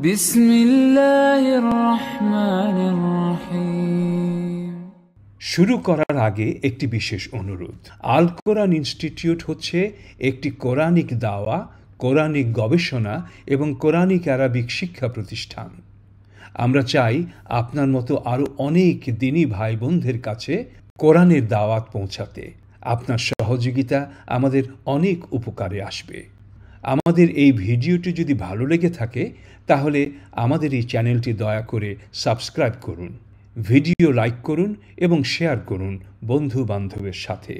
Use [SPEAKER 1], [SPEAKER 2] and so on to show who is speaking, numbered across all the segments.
[SPEAKER 1] বিসমিল্লাহির রহমানির রহিম।
[SPEAKER 2] শুরু করার আগে একটি বিশেষ অনুরোধ। আল কোরআন ইনস্টিটিউট হচ্ছে একটি কোরআনিক দাওয়া, কোরআনিক গবেষণা এবং কোরআনিক আরবিক শিক্ষা প্রতিষ্ঠান। আমরা চাই আপনার মতো আরও অনেক দ্বীনী ভাই বোনদের কাছে কোরআনের দাওয়াত পৌঁছাতে। আপনার সহযোগিতা আমাদের অনেক উপকারে আসবে। আমাদের এই ভিডিওটি যদি ভালো লেগে থাকে তাহলে আমাদের এই চ্যানেলটি দয়া করে সাবস্ক্রাইব করুন, ভিডিও লাইক করুন এবং শেয়ার করুন বন্ধু বান্ধবের সাথে।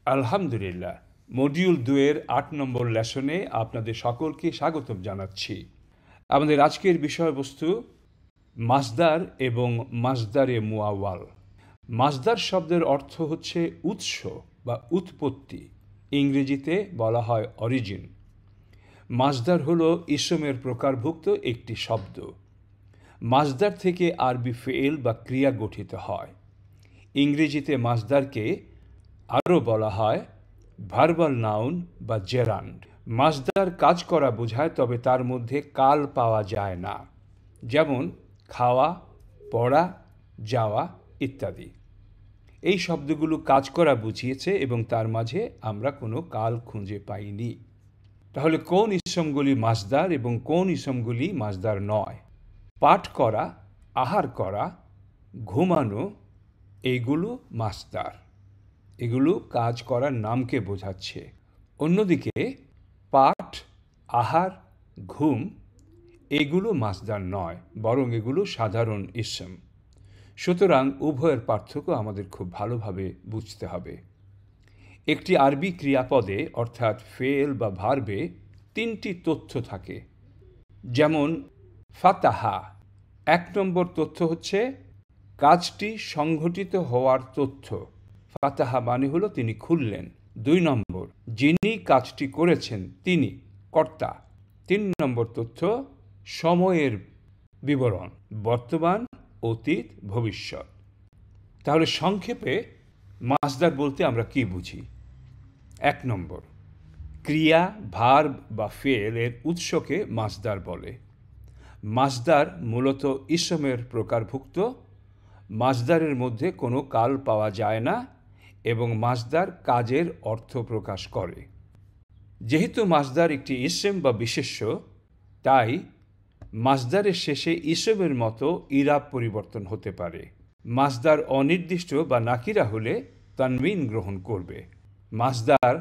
[SPEAKER 2] আলহামদুলিল্লাহ, মডিউল 2-এর 8 নম্বর লেসনে আপনাদের সকলকে স্বাগতম জানাচ্ছি। আমাদের আজকের বিষয়বস্তু মাসদার এবং মাসদারে মুআওয়াল। মাসদার শব্দের অর্থ হচ্ছে উৎস বা উৎপত্তি, ইংরেজিতে বলা হয় অরিজিন। মাসদার হলো ইসমের প্রকারভুক্ত একটি শব্দ। মাসদার থেকে আরবি ফেল বা ক্রিয়া গঠিত হয়। ইংরেজিতে মাসদারকে আরও বলা হয় ভার্বাল নাউন বা জেরান্ড। মাসদার কাজ করা বোঝায়, তবে তার মধ্যে কাল পাওয়া যায় না, যেমন খাওয়া, পড়া, যাওয়া ইত্যাদি। এই শব্দগুলো কাজ করা বুঝিয়েছে এবং তার মাঝে আমরা কোনো কাল খুঁজে পাইনি। তাহলে কোন ইসমগুলি মাসদার এবং কোন ইসমগুলি মাসদার নয়? পাঠ করা, আহার করা, ঘুমানো, এইগুলো মাসদার। এগুলো কাজ করার নামকে বোঝাচ্ছে। অন্যদিকে পাঠ, আহার, ঘুম এগুলো মাসদার নয়, বরং এগুলো সাধারণ ইসম। সুতরাং উভয়ের পার্থক্য আমাদের খুব ভালোভাবে বুঝতে হবে। একটি আরবি ক্রিয়াপদে অর্থাৎ ফেল বা ভার্বে 3টি তথ্য থাকে। যেমন ফাতাহা, 1 নম্বর তথ্য হচ্ছে কাজটি সংঘটিত হওয়ার তথ্য। ফাতাহা মানে হলো তিনি খুললেন। 2 নম্বর, যিনি কাজটি করেছেন তিনি কর্তা। 3 নম্বর তথ্য সময়ের বিবরণ, বর্তমান, অতীত, ভবিষ্যৎ। তাহলে সংক্ষেপে মাসদার বলতে আমরা কি বুঝি? 1 নম্বর, ক্রিয়া, ভার্ব বা ফেল এর উৎসকে মাসদার বলে। মাসদার মূলত ইসমের প্রকারভুক্ত। মাসদারের মধ্যে কোনো কাল পাওয়া যায় না এবং মাসদার কাজের অর্থ প্রকাশ করে। যেহেতু মাসদার একটি ইসম বা বিশেষ্য, তাই মাসদারের শেষে ইসমের মতো ইরাব পরিবর্তন হতে পারে। মাসদার অনির্দিষ্ট বা নাকিরা হলে তানবিন গ্রহণ করবে। মাসদার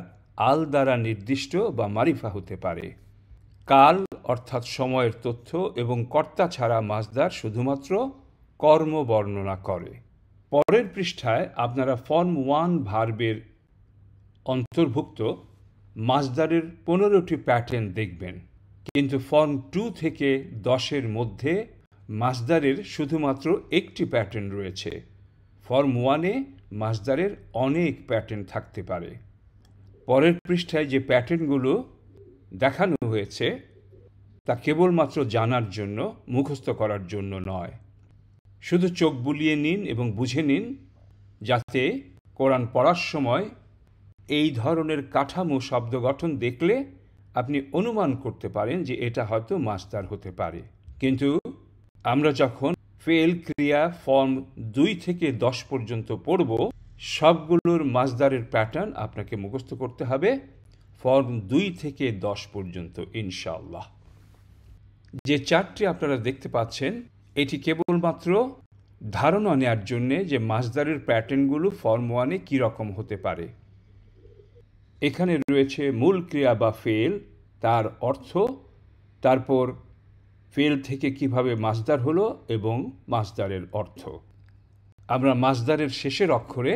[SPEAKER 2] আল দ্বারা নির্দিষ্ট বা মারিফা হতে পারে। কাল অর্থাৎ সময়ের তথ্য এবং কর্তা ছাড়া মাসদার শুধুমাত্র কর্ম বর্ণনা করে। পরের পৃষ্ঠায় আপনারা ফর্ম 1 ভার্বের অন্তর্ভুক্ত মাসদারের 15টি প্যাটার্ন দেখবেন, কিন্তু ফর্ম 2 থেকে 10-এর মধ্যে মাসদারের শুধুমাত্র একটি প্যাটার্ন রয়েছে। ফর্ম 1-এ মাসদারের অনেক প্যাটার্ন থাকতে পারে। পরের পৃষ্ঠায় যে প্যাটার্নগুলো দেখানো হয়েছে তা কেবলমাত্র জানার জন্য, মুখস্থ করার জন্য নয়। শুধু চোখ বুলিয়ে নিন এবং বুঝে নিন, যাতে কোরআন পড়ার সময় এই ধরনের কাঠামো শব্দ গঠন দেখলে আপনি অনুমান করতে পারেন যে এটা হয়তো মাসদার হতে পারে। কিন্তু আমরা যখন ফেল ক্রিয়া ফর্ম 2 থেকে 10 পর্যন্ত পড়ব, সবগুলোর মাসদারের প্যাটার্ন আপনাকে মুখস্থ করতে হবে ফর্ম 2 থেকে 10 পর্যন্ত ইনশাআল্লাহ। যে চার্টটি আপনারা দেখতে পাচ্ছেন, এটি কেবলমাত্র ধারণা নেওয়ার জন্যে যে মাসদারের প্যাটার্নগুলো ফর্ম 1-এ কী রকম হতে পারে। এখানে রয়েছে মূল ক্রিয়া বা ফেল, তার অর্থ, তারপর ফেল থেকে কিভাবে মাসদার হলো এবং মাসদারের অর্থ। আমরা মাসদারের শেষের অক্ষরে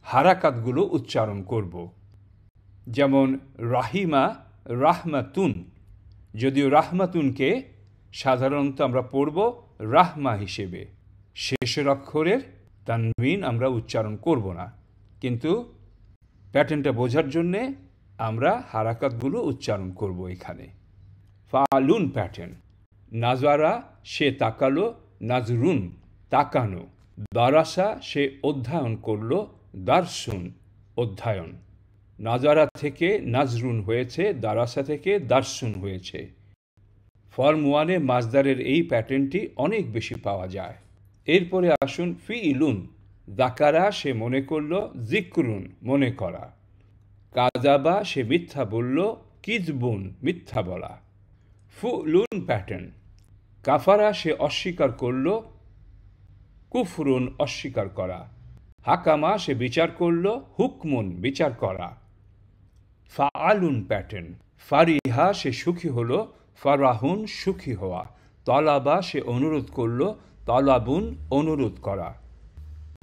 [SPEAKER 2] হারাকাতগুলো উচ্চারণ করব। যেমন রাহিমা, রাহমাতুন। যদিও রাহমাতুনকে সাধারণত আমরা পড়ব রাহমা হিসেবে, শেষের অক্ষরের তানবিন আমরা উচ্চারণ করব না, কিন্তু প্যাটার্নটা বোঝার জন্যে আমরা হারাকাতগুলো উচ্চারণ করব এখানে। ফালুন প্যাটার্ন, নাজারা সে তাকালো, নাজরুন তাকানো। দারাসা সে অধ্যয়ন করল, দারসুন অধ্যয়ন। নাজারা থেকে নাজরুন হয়েছে, দারাসা থেকে দারসুন হয়েছে। ফর্ম 1-এ মাজদারের এই প্যাটার্নটি অনেক বেশি পাওয়া যায়। এরপরে আসুন ফিইলুন, যাকারা সে মনে করল, যিকরুন মনে করা, কাযাবা সে মিথ্যা বলল, কিযবুন মিথ্যা বলা। ফুলুন প্যাটার্ন, কাফারা সে অস্বীকার করল, কুফরুন অস্বীকার করা, হাকামা সে বিচার করল, হুকমুন বিচার করা। ফাআলুন প্যাটার্ন, ফারিহা সে সুখী হলো, ফারাহুন সুখী হওয়া, তলাবা সে অনুরোধ করল, তলাবুন অনুরোধ করা।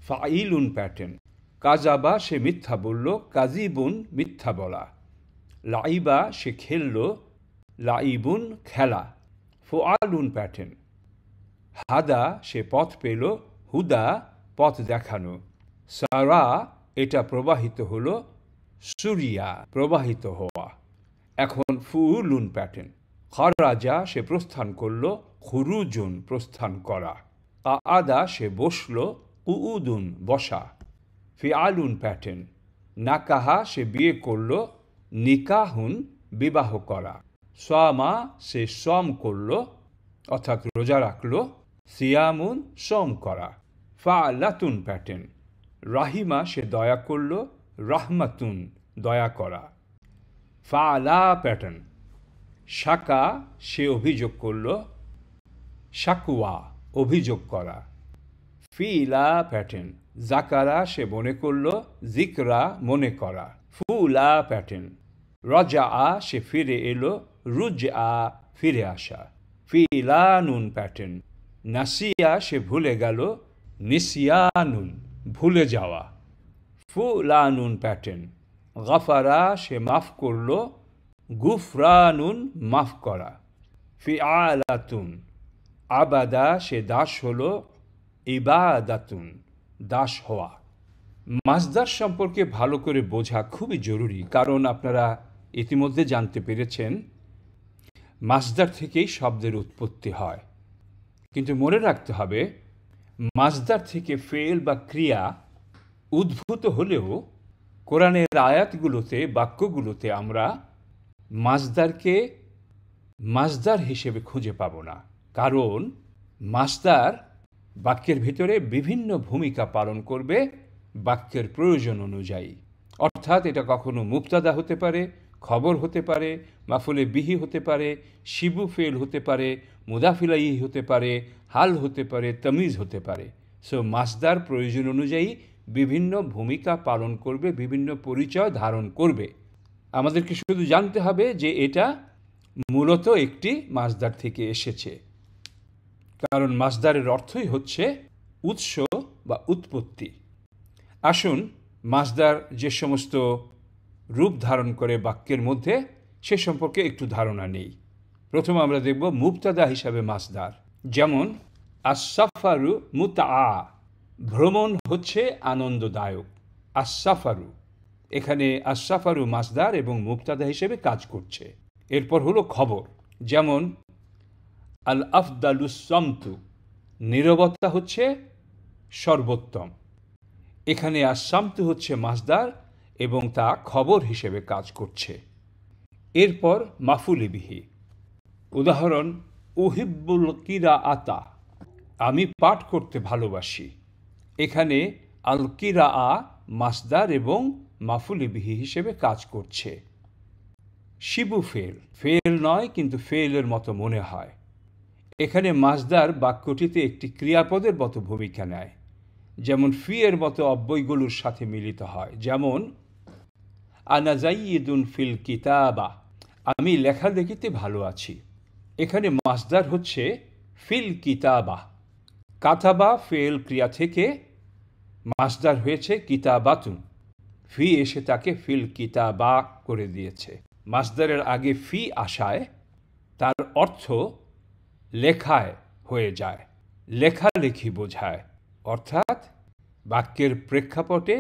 [SPEAKER 2] ফাইলুন প্যাটার্ন, কাজাবা সে মিথ্যা বলল, কাজিবুন মিথ্যা বলা। লাইবা সে খেলল, লাইবুন খেলা। ফুআলুন প্যাটার্ন, হাদা সে পথ পেল, হুদা পথ দেখানো। সারা এটা প্রবাহিত হলো, সুরিয়া প্রবাহিত হওয়া। এখন ফুউলুন প্যাটার্ন, খরাজা সে প্রস্থান করল, খুরুজুন প্রস্থান করা। আদা সে বসল, কুউদুন বসা। ফিআলুন প্যাটার্ন, নাকাহা সে বিয়ে করল, নিকাহুন বিবাহ করা। সামা সে সম করল অর্থাৎ রোজা রাখল, সিয়ামুন সম করা। ফাআলাতুন প্যাটার্ন, রাহিমা সে দয়া করল, রাহমাতুন দয়া করা। ফাআলা প্যাটার্ন, শাকা সে অভিযোগ করল, শাকুয়া অভিযোগ করা। ফিলা প্যাটার্ন, জাকারা সে মনে করল, জিকরা মনে করা। ফুলা প্যাটার্ন, রজা সে ফিরে এলো, রুজআ ফিরে আসা। ফিলানুন প্যাটার্ন, নাসিয়া সে ভুলে গেল, নিসিয়ানুন ভুলে যাওয়া। ফুলানুন প্যাটার্ন, গাফারা সে মাফ করল, গুফরানুন মাফ করা। ফিআলাতুন, আবাদা সে দাস হলো, ইবাদাতুন দাস হওয়া। মাজদার সম্পর্কে ভালো করে বোঝা খুবই জরুরি, কারণ আপনারা ইতিমধ্যে জানতে পেরেছেন মাজদার থেকেই শব্দের উৎপত্তি হয়। কিন্তু মনে রাখতে হবে মাজদার থেকে ফেল বা ক্রিয়া উদ্ভূত হলেও কোরআনের আয়াতগুলোতে, বাক্যগুলোতে আমরা মাজদারকে মাজদার হিসেবে খুঁজে পাব না, কারণ মাজদার বাক্যের ভিতরে বিভিন্ন ভূমিকা পালন করবে বাক্যের প্রয়োজন অনুযায়ী। অর্থাৎ এটা কখনো মুবতাদা হতে পারে, খবর হতে পারে, মাফুলে বিহি হতে পারে, শিবু ফেল হতে পারে, মুদাফিলাই হতে পারে, হাল হতে পারে, তামিজ হতে পারে। সো মাজদার প্রয়োজন অনুযায়ী বিভিন্ন ভূমিকা পালন করবে, বিভিন্ন পরিচয় ধারণ করবে। আমাদেরকে শুধু জানতে হবে যে এটা মূলত একটি মাজদার থেকে এসেছে, কারণ মাজদারের অর্থই হচ্ছে উৎস বা উৎপত্তি। আসুন মাজদার যে সমস্ত রূপ ধারণ করে বাক্যের মধ্যে সে সম্পর্কে একটু ধারণা নেই। প্রথমে আমরা দেখব মুবতাদা হিসাবে মাজদার, যেমন আসসাফারু মুতআ, ভ্রমণ হচ্ছে আনন্দদায়ক। আসসাফারু, এখানে আসসাফারু মাজদার এবং মুবতাদা হিসেবে কাজ করছে। এরপর হলো খবর, যেমন আল আফদালুস সামতু, নীরবতা হচ্ছে সর্বোত্তম। এখানে আসসামতু হচ্ছে মাজদার এবং তা খবর হিসেবে কাজ করছে। এরপর মাফুলে বিহি, উদাহরণ উহিব্বুল কিরাআতা, আমি পাঠ করতে ভালোবাসি। এখানে আল কিরাআ মাজদার এবং মাফুলে বিহি হিসেবে কাজ করছে। শিবু ফেল, ফেল নয় কিন্তু ফেলের মতো মনে হয়। এখানে মাজদার বাক্যটিতে একটি ক্রিয়াপদের মতো ভূমিকা নেয়, যেমন ফি এর মতো অব্যয়গুলোর সাথে মিলিত হয়। যেমন আনা জাইয়িদুন ফিল কিতাবা, আমি লেখালেখিতে ভালো আছি। এখানে মাজদার হচ্ছে ফিল কিতাবা। কাতাবা ফেল ক্রিয়া থেকে মাজদার হয়েছে কিতাবাতুন, ফি এসে তাকে ফিল কিতাবা করে দিয়েছে। মাজদারের আগে ফি আসায় তার অর্থ লেখায় হয়ে যায়, লেখালেখি বোঝায়, অর্থাৎ বাক্যের প্রেক্ষাপটে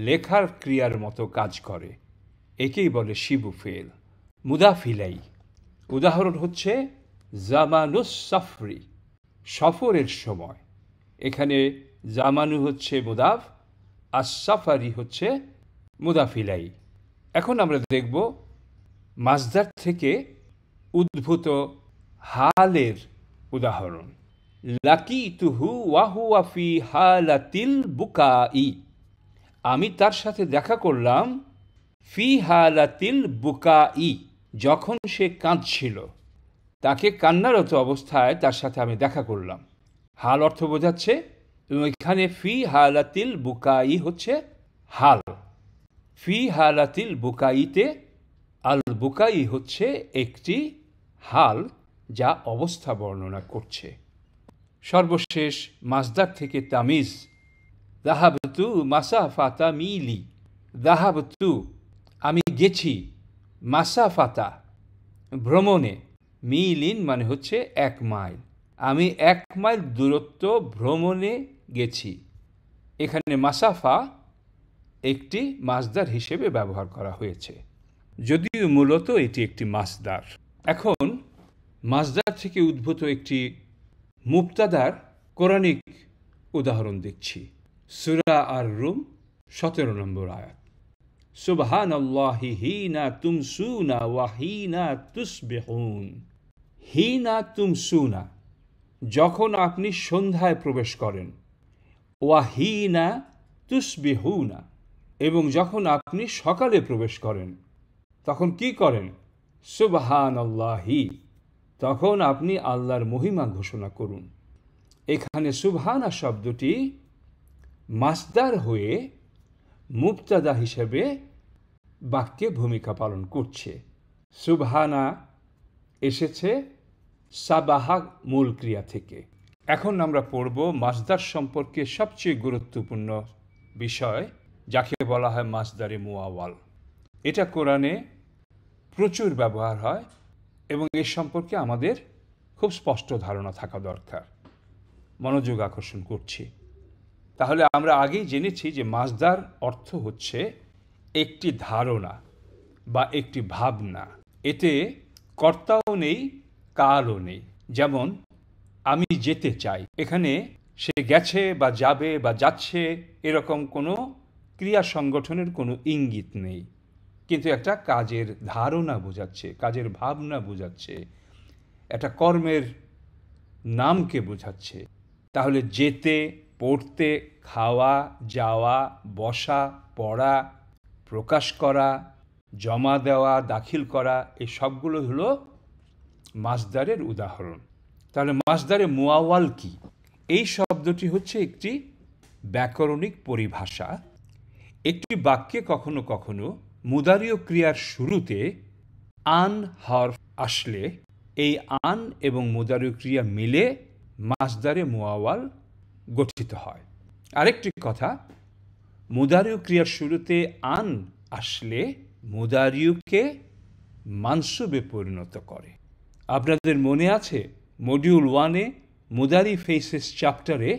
[SPEAKER 2] লেখার ক্রিয়ার মতো কাজ করে। একেই বলে শিবু ফেল। মুদাফিলাই, উদাহরণ হচ্ছে জামানুস সাফরি, সফরের সময়। এখানে জামানু হচ্ছে মুদাফ, আর সাফারি হচ্ছে মুদাফিলাই। এখন আমরা দেখব মাজদার থেকে উদ্ভূত হালের উদাহরণ। লাকিতুহু ওয়া হুয়া ফি হালাতিল বুকাই, আমি তার সাথে দেখা করলাম ফি হালাতিল বুকাই, যখন সে কাঁদছিল, তাকে কান্নারত অবস্থায় তার সাথে আমি দেখা করলাম। হাল অর্থ বোঝাচ্ছে, এবং এখানে ফি হালাতিল বুকাই হচ্ছে হাল। ফি হালাতিল বুকাইতে আল বুকাই হচ্ছে একটি হাল যা অবস্থা বর্ণনা করছে। সর্বশেষ মাসদার থেকে তামিজ, দাহাবতু মাসাফাতা মিলি, দাহাবতু আমি গেছি, মাসাফাতা ভ্রমণে, মিলিন মানে হচ্ছে 1 মাইল, আমি 1 মাইল দূরত্ব ভ্রমণে গেছি। এখানে মাসাফা একটি মাসদার হিসেবে ব্যবহার করা হয়েছে, যদিও মূলত এটি একটি মাসদার। এখন মাসদার থেকে উদ্ভূত একটি মুবতাদার কোরআনিক উদাহরণ দিচ্ছি। সূরা আর-রুম 17 নম্বর আয়াত, সুবহানাল্লাহি হিনা তুমসুনা ওয়া হিনা তুসবিহুন। হিনা তুমসুনা, যখন আপনি সন্ধ্যায় প্রবেশ করেন, ওয়া হিনা তুসবিহুনা, এবং যখন আপনি সকালে প্রবেশ করেন, তখন কি করেন? সুবহানাল্লাহি, তখন আপনি আল্লাহর মহিমা ঘোষণা করুন। এখানে সুবহানা শব্দটি মাসদার হয়ে মুবতাদা হিসেবে বাক্যে ভূমিকা পালন করছে। সুবহানা এসেছে সাবাহা মূল ক্রিয়া থেকে। এখন আমরা পড়ব মাসদার সম্পর্কে সবচেয়ে গুরুত্বপূর্ণ বিষয়, যাকে বলা হয় মাসদারে মুআওয়াল। এটা কোরআনে প্রচুর ব্যবহার হয় এবং এর সম্পর্কে আমাদের খুব স্পষ্ট ধারণা থাকা দরকার। মনোযোগ আকর্ষণ করছি। তাহলে আমরা আগেই জেনেছি যে মাসদার অর্থ হচ্ছে একটি ধারণা বা একটি ভাবনা। এতে কর্তাও নেই, কালও নেই। যেমন আমি যেতে চাই, এখানে সে গেছে বা যাবে বা যাচ্ছে এরকম কোনো ক্রিয়া সংগঠনের কোনো ইঙ্গিত নেই, কিন্তু একটা কাজের ধারণা বোঝাচ্ছে, কাজের ভাবনা বোঝাচ্ছে, একটা কর্মের নামকে বোঝাচ্ছে। তাহলে যেতে, পড়তে, খাওয়া, যাওয়া, বসা, পড়া, প্রকাশ করা, জমা দেওয়া, দাখিল করা, এই সবগুলো হলো মাসদারের উদাহরণ। তাহলে মাসদারে মুআওয়াল কি? এই শব্দটি হচ্ছে একটি ব্যাকরণিক পরিভাষা। একটি বাক্যে কখনো কখনো মুদারিয় ক্রিয়ার শুরুতে আন হরফ আসলে এই আন এবং মুদারিয় ক্রিয়া মিলে মাসদারে মুআওয়াল গঠিত হয়। আরেকটি কথা, মুদারিয় ক্রিয়ার শুরুতে আন আসলে মুদারিয়কে মানসুবে পরিণত করে। আপনাদের মনে আছে মডিউল 1-এ মুদারি ফেসেস চ্যাপ্টারে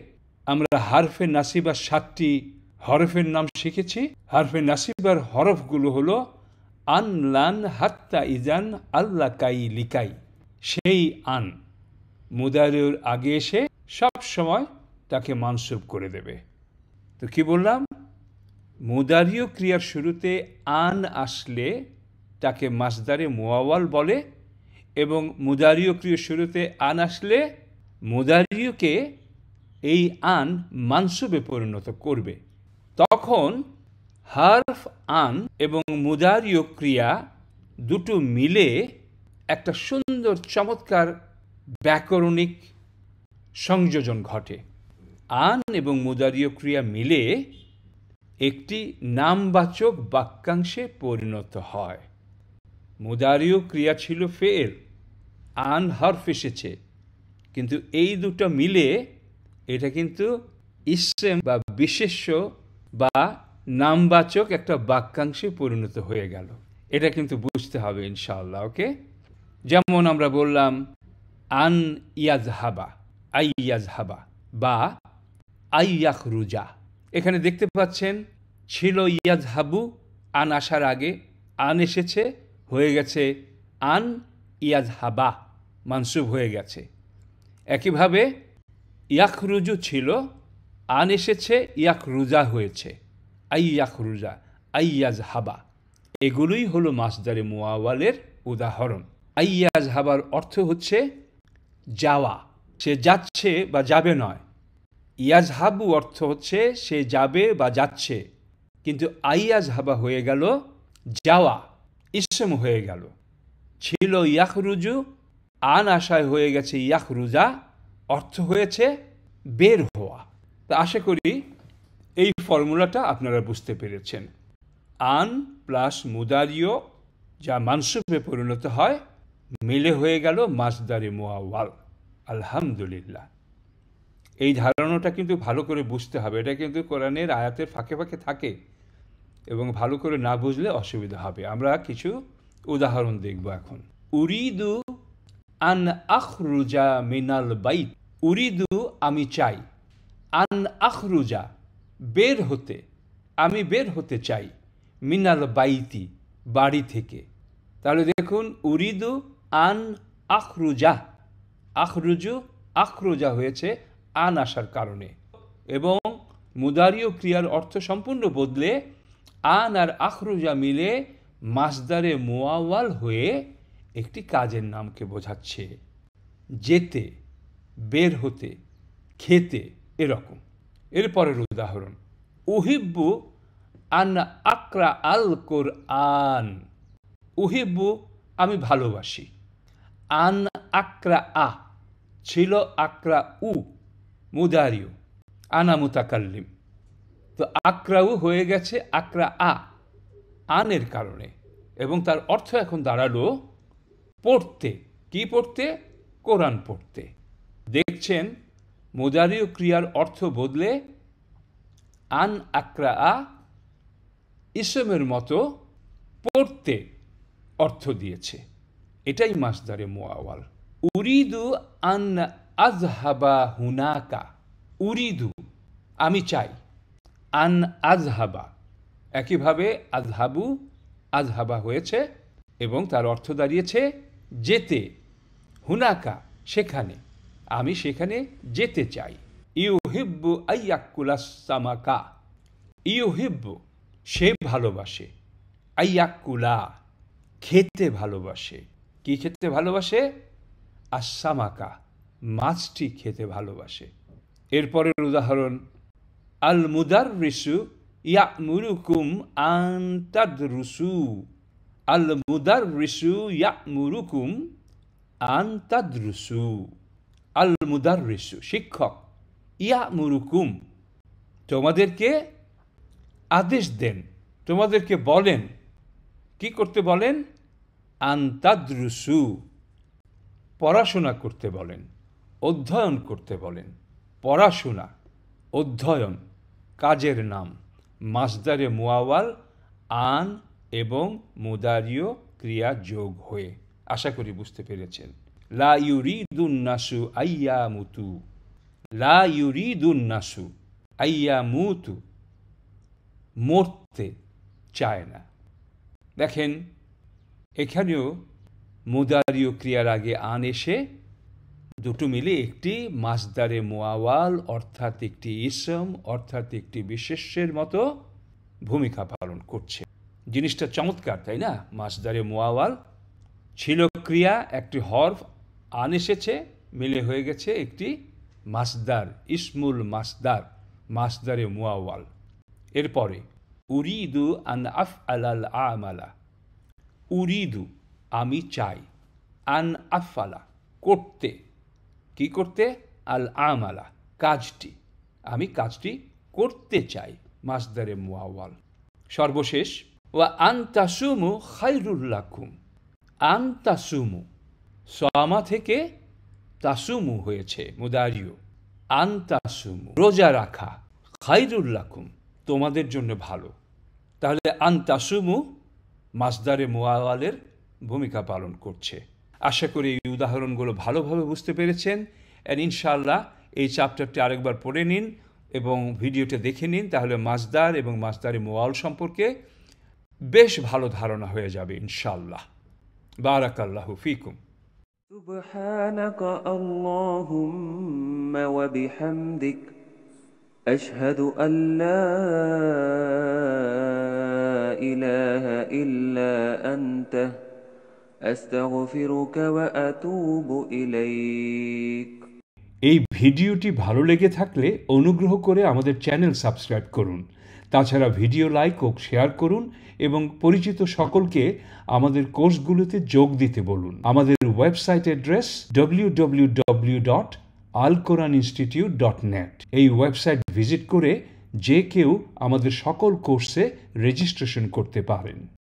[SPEAKER 2] আমরা হারফে নাসিবার 7টি হরফের নাম শিখেছি। হারফে নাসিবার হরফগুলো হলো আন, লান, হাত্তা, ইজান, আল্লা, কাই, লিকাই। সেই আন মুদারির আগে এসে সব সময় তাকে মানসুব করে দেবে। তো কি বললাম? মুদারিয় ক্রিয়ার শুরুতে আন আসলে তাকে মাসদারে মুআওয়াল বলে, এবং মুদারিয় ক্রিয়ার শুরুতে আন আসলে মুদারিয়কে এই আন মানসুবে পরিণত করবে। তখন হারফ আন এবং মুদারিয় ক্রিয়া দুটো মিলে একটা সুন্দর চমৎকার ব্যাকরণিক সংযোজন ঘটে। আন এবং মুদারিয় ক্রিয়া মিলে একটি নামবাচক বাক্যাংশে পরিণত হয়। মুদারিয় ক্রিয়া ছিল ফেল, আন হরফ এসেছে, কিন্তু এই দুটো মিলে এটা কিন্তু ইসম বা বিশেষ্য বা নামবাচক একটা বাক্যাংশে পরিণত হয়ে গেল। এটা কিন্তু বুঝতে হবে ইনশাআল্লাহ। ওকে, যেমন আমরা বললাম আন ইয়াজহাবা, আই ইয়াজহাবা বা আই ইয়াখরুজা। এখানে দেখতে পাচ্ছেন ছিল ইয়াজহাবু, আন আসার আগে আন এসেছে, হয়ে গেছে আন ইয়াজহাবা, মানসুব হয়ে গেছে। একইভাবে ইয়াখরুজু ছিল, আন এসেছে, ইয়াখরুজা হয়েছে, আই ইয়াখরুজা, আই ইয়াজহাবা। এগুলোই হলো মাসদারে মুআওয়ালের উদাহরণ। আই ইয়াজহাবার অর্থ হচ্ছে যাওয়া, সে যাচ্ছে বা যাবে নয়। ইয়াজহাবু অর্থ হচ্ছে সে যাবে বা যাচ্ছে, কিন্তু আইয়াজহাবা হয়ে গেল যাওয়া, ইসম হয়ে গেল। ছিল ইয়াখরুজু, আন আশায় হয়ে গেছে ইয়াখরুজা, অর্থ হয়েছে বের হওয়া। তা আশা করি এই ফর্মুলাটা আপনারা বুঝতে পেরেছেন। আন প্লাস মুদারিও যা মানসুবে পরিণত হয় মিলে হয়ে গেল মাসদারে মুআওয়াল। আলহামদুলিল্লাহ। এই ধারণাটা কিন্তু ভালো করে বুঝতে হবে। এটা কিন্তু কোরআনের আয়াতের ফাঁকে ফাঁকে থাকে এবং ভালো করে না বুঝলে অসুবিধা হবে। আমরা কিছু উদাহরণ দেখব এখন। উরিদু আন আখরুজা মিনাল বাইত। উরিদু আমি চাই, আন আখরুজা বের হতে, আমি বের হতে চাই, মিনাল বাইতি বাড়ি থেকে। তাহলে দেখুন উরিদু আন আখরুজা, আখরুজু আখরুজা হয়েছে আন আসার কারণে, এবং মুদারিও ক্রিয়ার অর্থ সম্পূর্ণ বদলে আন আর আখরুজা মিলে মাসদারে মুআওয়াল হয়ে একটি কাজের নামকে বোঝাচ্ছে। যেতে, বের হতে, খেতে, এরকম। এরপরের উদাহরণ উহিব্বু আন আকরা আল কোরআন। উহিব্বু আমি ভালোবাসি, আন আকরা আ ছিল আকরা উ মুদারিও, আনা মুতাকাল্লিম, তো আকরাউ হয়ে গেছে আকরা আ আনের কারণে, এবং তার অর্থ এখন দাঁড়ালো পড়তে। কি পড়তে? কোরআন পড়তে। দেখছেন মুদারিও ক্রিয়ার অর্থ বদলে আন আকরা আ ইসমের মতো পড়তে অর্থ দিয়েছে। এটাই মাসদারে মুআওয়াল। উরিদু আন আযহাবা হুনাকা। উরিদু আমি চাই, আন আযহাবা একইভাবে আযহাবু আযহাবা হয়েছে এবং তার অর্থ দাঁড়িয়েছে যেতে, হুনাকা সেখানে, আমি সেখানে যেতে চাই। ইউহিব্বু আইয়াকুলাস সামাকা। ইউহিব্বু সে ভালোবাসে, আইয়াকুলা খেতে ভালোবাসে। কি খেতে ভালোবাসে? আসামাকা মাছটি খেতে ভালোবাসে। এরপরের উদাহরণ আল মুদাররিসু ইয়া'মুরুকুম আন তাদরুসু। আল মুদাররিসু ইয়া'মুরুকুম আন তাদরুসু। আল মুদাররিসু শিক্ষক, ইয়া'মুরুকুম তোমাদেরকে আদেশ দেন, তোমাদেরকে বলেন। কি করতে বলেন? আন তাদরুসু পড়াশোনা করতে বলেন, অধ্যয়ন করতে বলেন। পড়াশোনা, অধ্যয়ন কাজের নাম, মাসদারে মুআওয়াল আন এবং মুদারিও ক্রিয়া যোগ হয়ে। আশা করি বুঝতে পেরেছেন। লা ইউরিদুন নাসু আইয়ামুতু। লা ইউরিদুন নাসু আইয়ামুতু মরতে চায় না। দেখেন এখানেও মুদারিও ক্রিয়ার আগে আন এসে দুটো মিলে একটি মাসদারে মুআওয়াল অর্থাৎ একটি ইসম অর্থাৎ একটি বিশেষ্যের মতো ভূমিকা পালন করছে। জিনিসটা চমৎকার, তাই না? মাসদারে মুআওয়াল ছিল ক্রিয়া, একটি হরফ আন এসেছে, মিলে হয়ে গেছে একটি মাসদার, ইসমুল মাসদার, মাসদারে মুআওয়াল। এরপরে উরিদু আন আফআলাল আমালা। উরিদু আমি চাই, আন আফআলা করতে। কি করতে? আল আমালা কাজটি, আমি কাজটি করতে চাই, মাসদারে মুআওয়াল। সর্বশেষ ওয়া আন তাসুমু খায়রুল লাকুম। আন তাসুমু সামা থেকে তাসুমু হয়েছে মুদারিও। আন তাসুমু রোজা রাখা, খায়রুল লাকুম তোমাদের জন্য ভালো। তাহলে আন তাসুমু মাসদারে মুআওয়ালের ভূমিকা পালন করছে। আশা করি এই উদাহরণগুলো ভালোভাবে বুঝতে পেরেছেন। আর ইনশাআল্লাহ এই চ্যাপ্টারটি আরেকবার পড়ে নিন এবং ভিডিওটা দেখে নিন, তাহলে মাসদার এবং মাসদারে মুআওয়াল সম্পর্কে বেশ ভালো ধারণা হয়ে যাবে ইনশাআল্লাহ। বারাকাল্লাহু ফিকুম।
[SPEAKER 3] سبحانك اللهم وبحمدك أشهد أن لا إله إلا أنت أستغفرك وأتوب إليك.
[SPEAKER 2] এই ভিডিওটি ভালো লেগে থাকলে অনুগ্রহ করে আমাদের চ্যানেল সাবস্ক্রাইব করুন। তাছাড়া ভিডিও লাইক ও শেয়ার করুন এবং পরিচিত সকলকে আমাদের কোর্সগুলোতে যোগ দিতে বলুন। আমাদের ওয়েবসাইট অ্যাড্রেস www.alquraninstitute.net। এই ওয়েবসাইট ভিজিট করে যে কেউ আমাদের সকল কোর্সে রেজিস্ট্রেশন করতে পারেন।